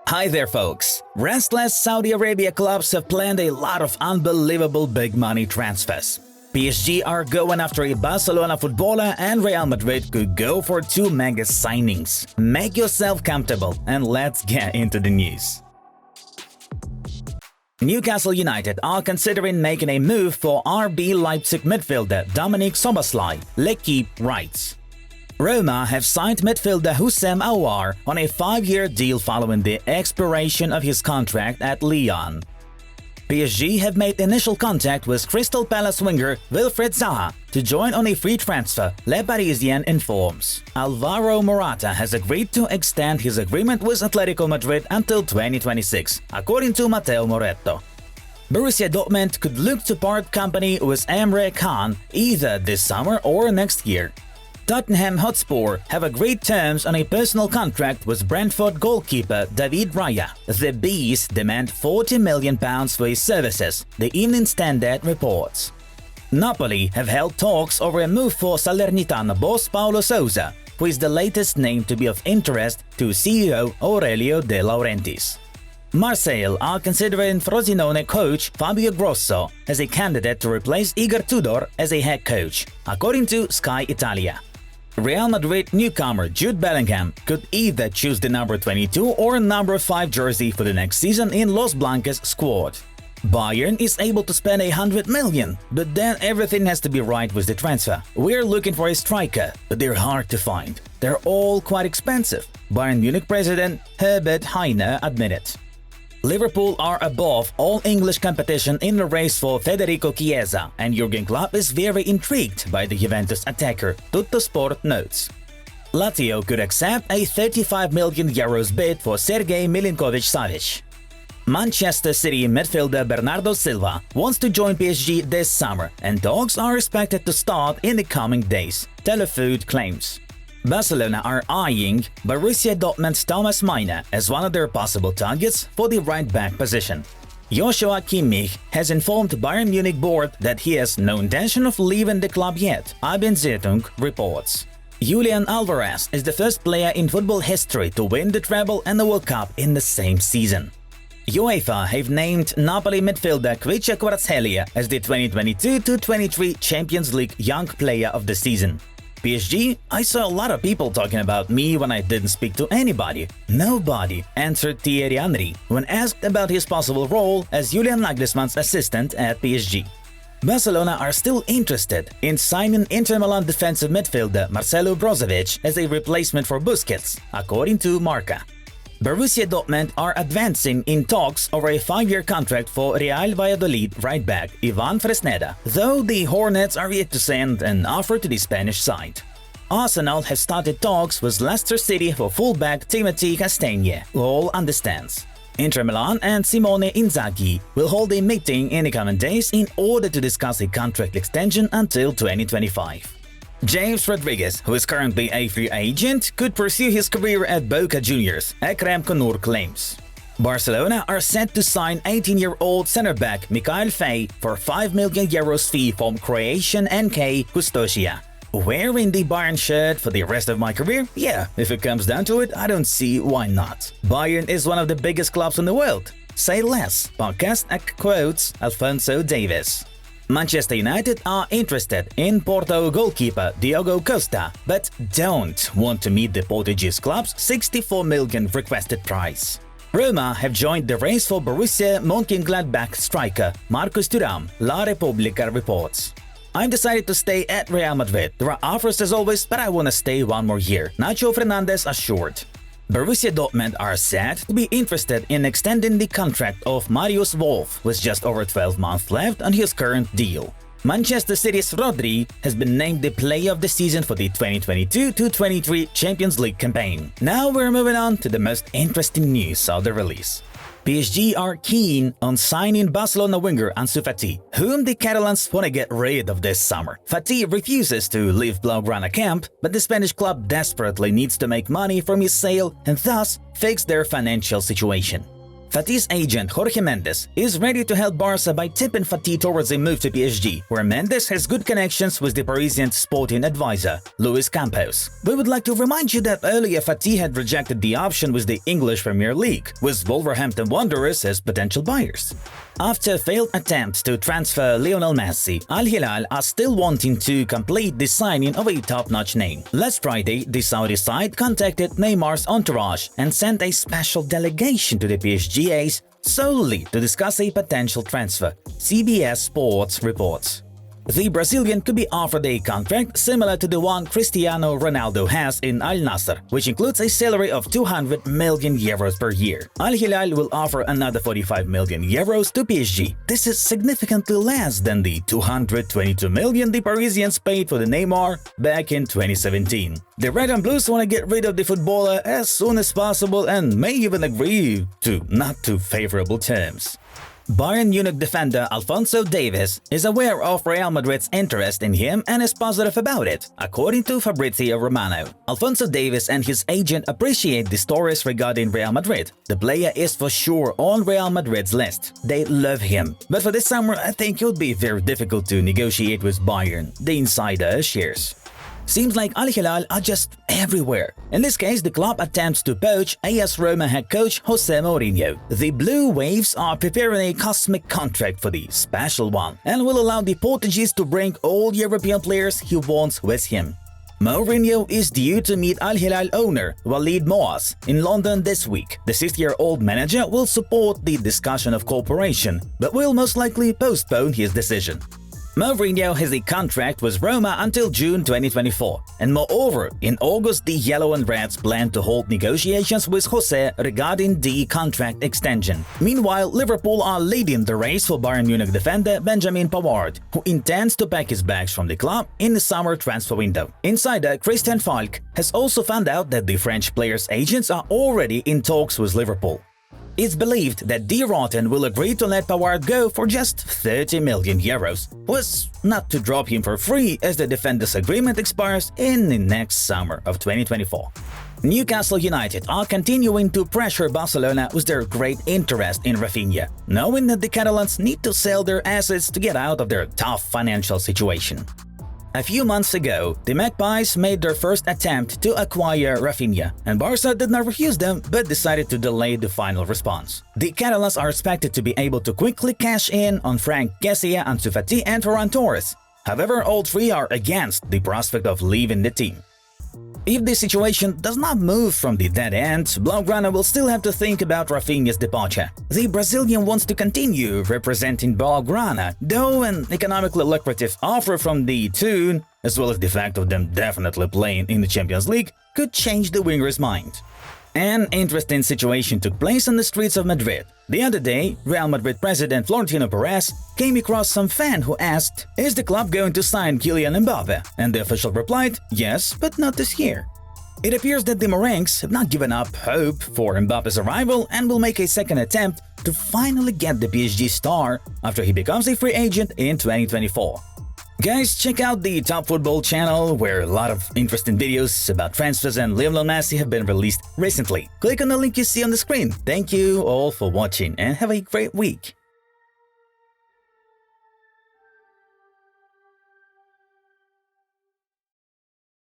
Hi there, folks. Restless Saudi Arabia clubs have planned a lot of unbelievable big money transfers. PSG are going after a Barcelona footballer and Real Madrid could go for two mega signings. Make yourself comfortable and let's get into the news. Newcastle United are considering making a move for RB Leipzig midfielder Dominik Szoboszlai, L'Equipe writes. Roma have signed midfielder Houssem Aouar on a 5-year deal following the expiration of his contract at Lyon. PSG have made initial contact with Crystal Palace winger Wilfried Zaha to join on a free transfer, Le Parisien informs. Alvaro Morata has agreed to extend his agreement with Atletico Madrid until 2026, according to Matteo Moretto. Borussia Dortmund could look to part company with Emre Can either this summer or next year. Tottenham Hotspur have agreed terms on a personal contract with Brentford goalkeeper David Raya. The Bees demand £40 million for his services, the Evening Standard reports. Napoli have held talks over a move for Salernitana boss Paulo Sousa, who is the latest name to be of interest to CEO Aurelio De Laurentiis. Marseille are considering Frosinone coach Fabio Grosso as a candidate to replace Igor Tudor as a head coach, according to Sky Italia. Real Madrid newcomer Jude Bellingham could either choose the number 22 or number 5 jersey for the next season in Los Blancos squad. Bayern is able to spend $100 million, but then everything has to be right with the transfer. We're looking for a striker, but they're hard to find. They're all quite expensive, Bayern Munich president Herbert Heine admitted. Liverpool are above all English competition in the race for Federico Chiesa, and Jurgen Klopp is very intrigued by the Juventus attacker, Tuttosport notes. Lazio could accept a €35 million bid for Sergej Milinkovic-Savic. Manchester City midfielder Bernardo Silva wants to join PSG this summer, and talks are expected to start in the coming days, Telefoot claims. Barcelona are eyeing Borussia Dortmund's Thomas Meiner as one of their possible targets for the right-back position. Joshua Kimmich has informed Bayern Munich board that he has no intention of leaving the club yet, ABN Zeitung reports. Julian Alvarez is the first player in football history to win the treble and the World Cup in the same season. UEFA have named Napoli midfielder Khvicha Kvaratskhelia as the 2022-23 Champions League Young Player of the Season. PSG, I saw a lot of people talking about me when I didn't speak to anybody. Nobody, answered Thierry Henry when asked about his possible role as Julian Nagelsmann's assistant at PSG. Barcelona are still interested in signing Inter Milan defensive midfielder Marcelo Brozovic as a replacement for Busquets, according to Marca. Borussia Dortmund are advancing in talks over a 5-year contract for Real Valladolid right-back Ivan Fresneda, though the Hornets are yet to send an offer to the Spanish side. Arsenal has started talks with Leicester City for fullback Timothy Castagne, all understands. Inter Milan and Simone Inzaghi will hold a meeting in the coming days in order to discuss a contract extension until 2025. James Rodriguez, who is currently a free agent, could pursue his career at Boca Juniors, Ekrem Konur claims. Barcelona are set to sign 18-year-old center-back Mikhail Fey for €5 million fee from Croatian NK Kustosia. Wearing the Bayern shirt for the rest of my career? Yeah, if it comes down to it, I don't see why not. Bayern is one of the biggest clubs in the world. Say less, podcast quotes Alphonso Davies. Manchester United are interested in Porto goalkeeper Diogo Costa, but don't want to meet the Portuguese club's €64 million requested price. Roma have joined the race for Borussia Mönchengladbach striker Marcus Thuram, La Repubblica reports. I've decided to stay at Real Madrid. There are offers as always, but I want to stay one more year, Nacho Fernandez assured. Borussia Dortmund are said to be interested in extending the contract of Marius Wolf with just over 12 months left on his current deal. Manchester City's Rodri has been named the player of the season for the 2022-23 Champions League campaign. Now we're moving on to the most interesting news of the release. PSG are keen on signing Barcelona winger Ansu Fati, whom the Catalans want to get rid of this summer. Fati refuses to leave Blaugrana camp, but the Spanish club desperately needs to make money from his sale and thus fix their financial situation. Fati's agent Jorge Mendes is ready to help Barca by tipping Fati towards a move to PSG, where Mendes has good connections with the Parisian sporting advisor, Luis Campos. We would like to remind you that earlier Fati had rejected the option with the English Premier League, with Wolverhampton Wanderers as potential buyers. After failed attempts to transfer Lionel Messi, AL-HILAL are still wanting to complete the signing of a top-notch name. Last Friday, the Saudi side contacted Neymar's entourage and sent a special delegation to the PSG ace solely to discuss a potential transfer, CBS Sports reports. The Brazilian could be offered a contract similar to the one Cristiano Ronaldo has in Al-Nassr, which includes a salary of 200 million euros per year. Al-HILAL will offer another 45 million euros to PSG. This is significantly less than the 222 million the Parisians paid for the Neymar back in 2017. The Red and Blues want to get rid of the footballer as soon as possible and may even agree to not too favorable terms. Bayern Munich defender Alphonso Davies is aware of Real Madrid's interest in him and is positive about it, according to Fabrizio Romano. Alphonso Davies and his agent appreciate the stories regarding Real Madrid. The player is for sure on Real Madrid's list. They love him. But for this summer, I think it would be very difficult to negotiate with Bayern, the insider shares. Seems like Al-HILAL are just everywhere. In this case, the club attempts to poach AS Roma head coach Jose Mourinho. The Blue Waves are preparing a cosmic contract for the special one and will allow the Portuguese to bring all European players he wants with him. Mourinho is due to meet Al-HILAL owner Walid Moaz in London this week. The 60-year-old manager will support the discussion of cooperation, but will most likely postpone his decision. Mourinho has a contract with Roma until June 2024, and moreover, in August the Yellow and Reds plan to hold negotiations with Jose regarding the contract extension. Meanwhile, Liverpool are leading the race for Bayern Munich defender Benjamin Pavard, who intends to pack his bags from the club in the summer transfer window. Insider Christian Falk has also found out that the French players' agents are already in talks with Liverpool. It's believed that De Rotten will agree to let Pavard go for just 30 million euros, was not to drop him for free as the defender's agreement expires in the next summer of 2024. Newcastle United are continuing to pressure Barcelona with their great interest in Rafinha, knowing that the Catalans need to sell their assets to get out of their tough financial situation. A few months ago, the Magpies made their first attempt to acquire Rafinha, and Barca did not refuse them but decided to delay the final response. The Catalans are expected to be able to quickly cash in on Frank Kessie, Ansu Fati and Ferran Torres. However, all three are against the prospect of leaving the team. If the situation does not move from the dead end, Blaugrana will still have to think about Rafinha's departure. The Brazilian wants to continue representing Blaugrana, though an economically lucrative offer from the Toon, as well as the fact of them definitely playing in the Champions League, could change the winger's mind. An interesting situation took place on the streets of Madrid. The other day, Real Madrid president Florentino Perez came across some fan who asked, "Is the club going to sign Kylian Mbappe?" And the official replied, "Yes, but not this year." It appears that the Merengues have not given up hope for Mbappe's arrival and will make a second attempt to finally get the PSG star after he becomes a free agent in 2024. Guys, check out the Top Football channel where a lot of interesting videos about transfers and Lionel Messi have been released recently. Click on the link you see on the screen. Thank you all for watching and have a great week.